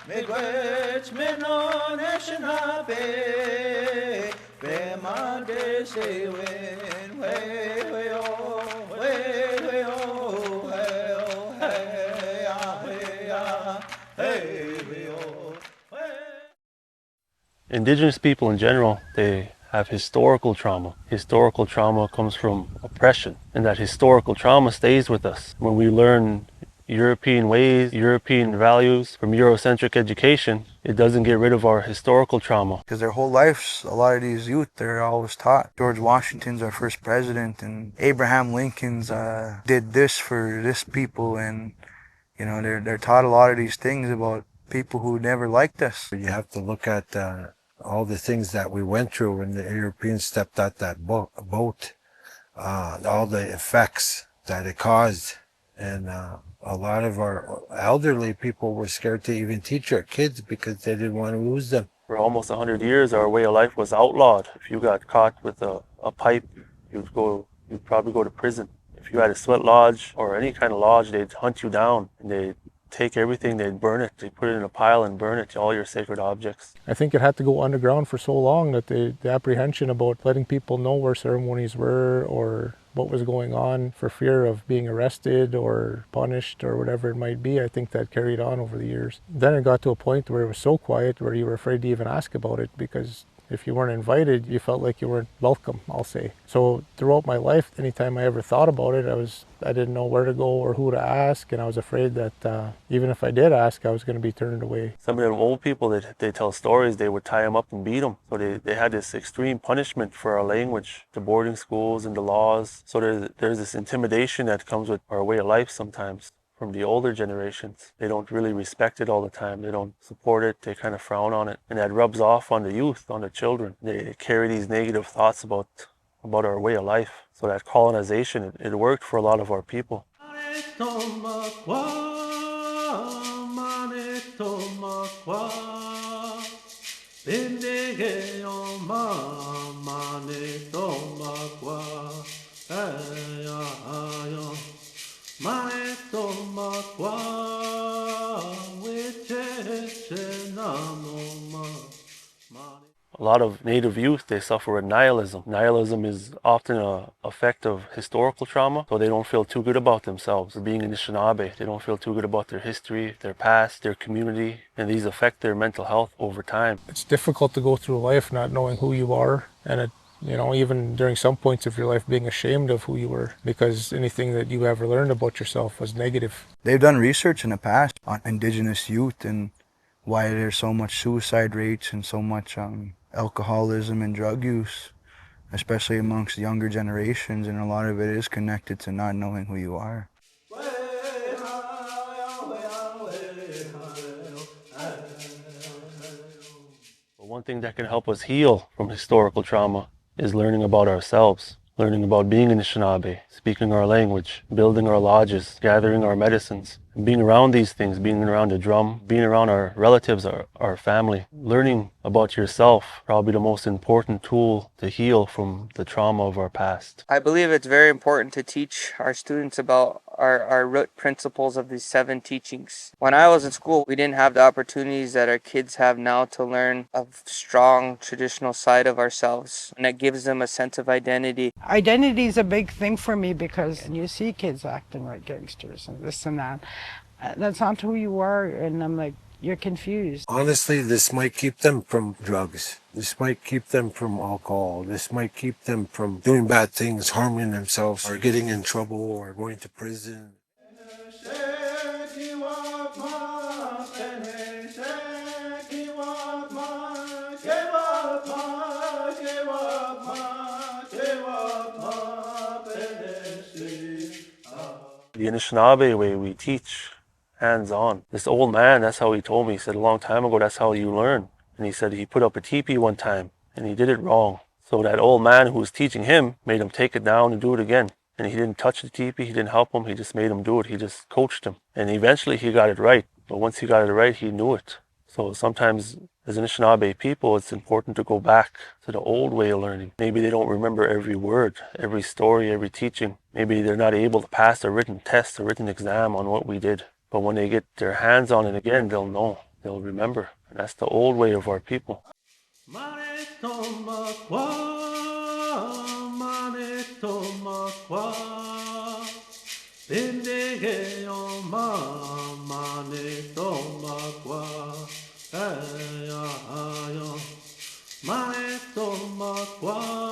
Miigwech minon Anishinaabe, Bemande sewin, way oh, way oh, hey ah, hey ah, hey oh, hey. Indigenous people in general, they have historical trauma. Historical trauma comes from oppression, and that historical trauma stays with us. When we learn European ways, European values from Eurocentric education, it doesn't get rid of our historical trauma. Because their whole lives, a lot of these youth, they're always taught. George Washington's our first president, and Abraham Lincoln's did this for this people, and they're taught a lot of these things about people who never liked us. You have to look at all the things that we went through when the Europeans stepped out that boat, all the effects that it caused. And a lot of our elderly people were scared to even teach our kids because they didn't want to lose them. For almost 100 years, our way of life was outlawed. If you got caught with a pipe, you'd probably go to prison. If you had a sweat lodge or any kind of lodge, they'd hunt you down and they'd take everything, they'd burn it, they'd put it in a pile and burn it, all your sacred objects. I think it had to go underground for so long that the apprehension about letting people know where ceremonies were or what was going on for fear of being arrested or punished or whatever it might be, I think that carried on over the years. Then it got to a point where it was so quiet where you were afraid to even ask about it because if you weren't invited, you felt like you weren't welcome, I'll say. So throughout my life, anytime I ever thought about it, I didn't know where to go or who to ask, and I was afraid that even if I did ask, I was going to be turned away. Some of them old people, they tell stories, they would tie them up and beat them. So they had this extreme punishment for our language, the boarding schools and the laws. So there's this intimidation that comes with our way of life sometimes. From the older generations, they don't really respect it all the time. They don't support it. They kind of frown on it, and that rubs off on the youth, on the children. They carry these negative thoughts about our way of life. So that colonization, it worked for a lot of our people. A lot of Native youth, they suffer with nihilism. Nihilism is often an effect of historical trauma, so they don't feel too good about themselves. Being Anishinaabe, they don't feel too good about their history, their past, their community, and these affect their mental health over time. It's difficult to go through life not knowing who you are, and even during some points of your life being ashamed of who you were because anything that you ever learned about yourself was negative. They've done research in the past on Indigenous youth and why there's so much suicide rates and so much alcoholism and drug use, especially amongst younger generations, and a lot of it is connected to not knowing who you are. One thing that can help us heal from historical trauma is learning about ourselves, learning about being Anishinaabe, speaking our language, building our lodges, gathering our medicines, being around these things, being around the drum, being around our relatives, our family. Learning about yourself, probably the most important tool to heal from the trauma of our past. I believe it's very important to teach our students about our root principles of these 7 teachings. When I was in school, we didn't have the opportunities that our kids have now to learn a strong traditional side of ourselves, and it gives them a sense of identity. Identity is a big thing for me because you see kids acting like gangsters and this and that. That's not who you are, and I'm like, you're confused. Honestly, this might keep them from drugs. This might keep them from alcohol. This might keep them from doing bad things, harming themselves, or getting in trouble, or going to prison. The Anishinaabe way, we teach hands-on. This old man, that's how he told me. He said a long time ago, that's how you learn. And he said he put up a teepee one time and he did it wrong. So that old man who was teaching him made him take it down and do it again. And he didn't touch the teepee, he didn't help him, he just made him do it. He just coached him. And eventually he got it right. But once he got it right, he knew it. So sometimes as Anishinaabe people, it's important to go back to the old way of learning. Maybe they don't remember every word, every story, every teaching. Maybe they're not able to pass a written test, a written exam on what we did. But when they get their hands on it again, they'll know. they'll remember. And that's the old way of our people. Maestro Macua.